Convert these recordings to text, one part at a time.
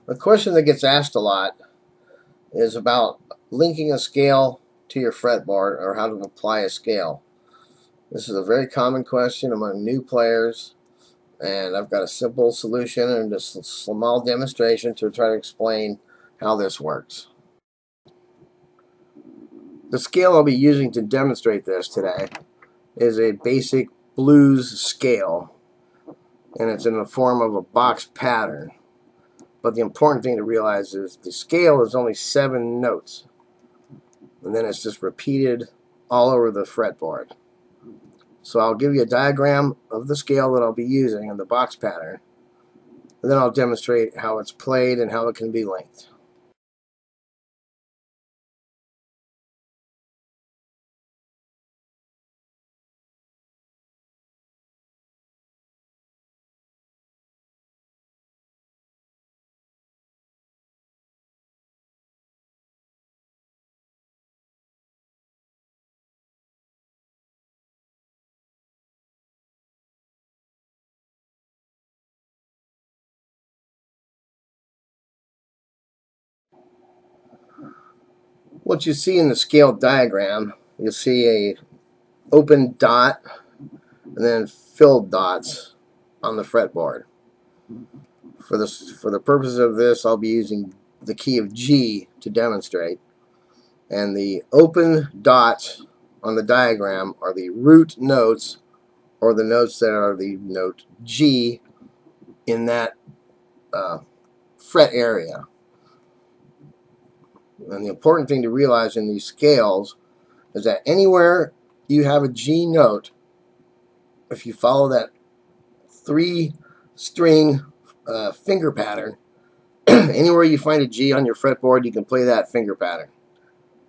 A question that gets asked a lot is about linking a scale to your fretboard, or how to apply a scale. This is a very common question among new players, and I've got a simple solution and just a small demonstration to try to explain how this works. The scale I'll be using to demonstrate this today is a basic blues scale, and it's in the form of a box pattern. But the important thing to realize is the scale is only 7 notes, and then it's just repeated all over the fretboard. So I'll give you a diagram of the scale that I'll be using in the box pattern, and then I'll demonstrate how it's played and how it can be linked. What you see in the scale diagram, you'll see a open dot and then filled dots on the fretboard. For the purpose of this, I'll be using the key of G to demonstrate, and the open dots on the diagram are the root notes, or the notes that are the note G in that fret area. And the important thing to realize in these scales is that anywhere you have a G note, if you follow that 3-string finger pattern, anywhere you find a G on your fretboard, you can play that finger pattern,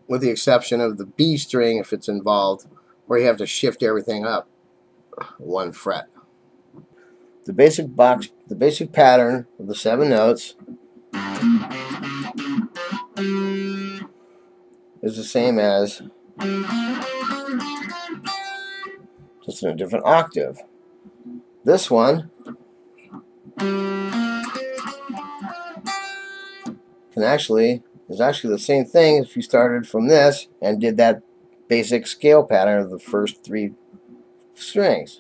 with the exception of the B string if it's involved, where you have to shift everything up 1 fret. The basic pattern of the 7 notes is the same as, just in a different octave. This one is actually the same thing if you started from this and did that basic scale pattern of the first 3 strings.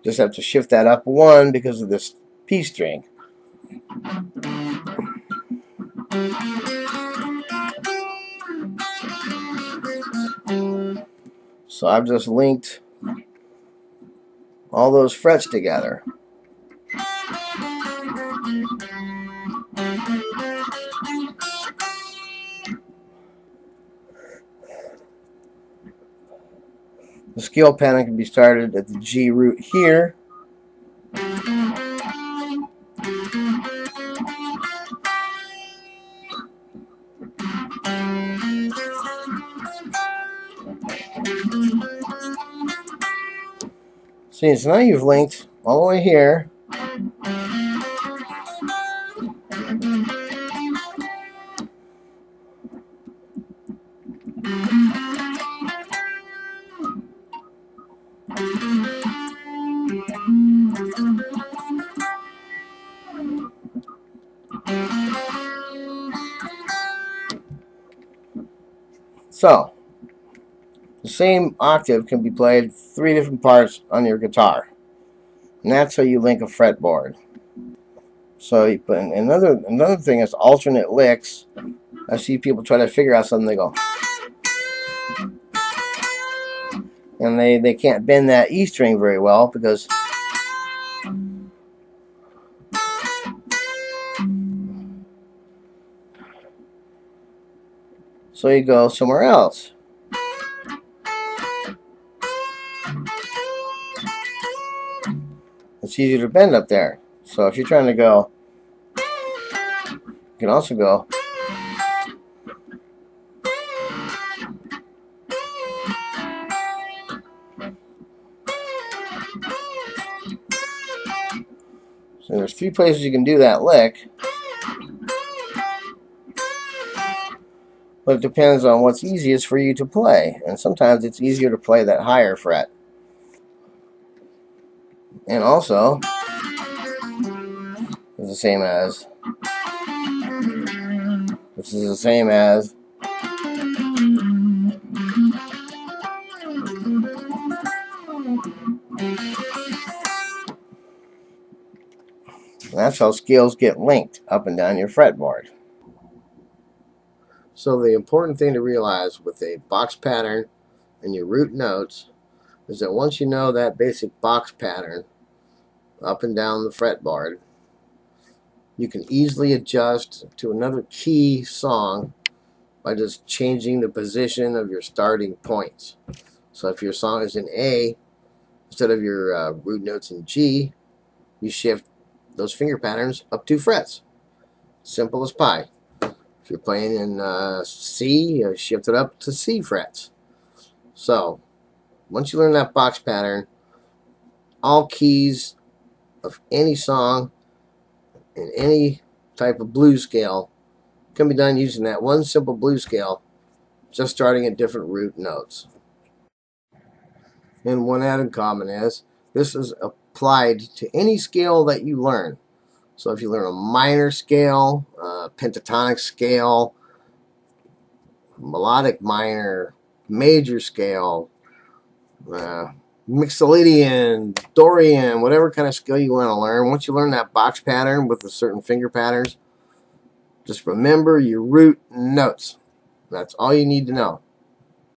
Just have to shift that up 1 because of this P string. So I've just linked all those frets together. The scale pattern can be started at the G root here, see, so now you've linked all the way here. So, the same octave can be played 3 different parts on your guitar. And that's how you link a fretboard. So you put in, another thing is alternate licks. I see people try to figure out something, they go, and they can't bend that E string very well because so you go somewhere else. It's easier to bend up there. So if you're trying to go, you can also go. So there's 3 places you can do that lick. But it depends on what's easiest for you to play. And sometimes it's easier to play that higher fret. And also, the same as. This is the same as. That's how scales get linked up and down your fretboard. So the important thing to realize with a box pattern and your root notes is that once you know that basic box pattern up and down the fretboard, you can easily adjust to another key song by just changing the position of your starting points. So if your song is in A, instead of your root notes in G, you shift those finger patterns up 2 frets. Simple as pie. If you're playing in C, you shift it up to C frets. So once you learn that box pattern, all keys of any song in any type of blues scale can be done using that one simple blues scale, just starting at different root notes. And one added comment is, this is applied to any scale that you learn. So if you learn a minor scale, pentatonic scale, melodic minor, major scale, Mixolydian, Dorian, whatever kind of scale you want to learn, once you learn that box pattern with the certain finger patterns, just remember your root notes. That's all you need to know.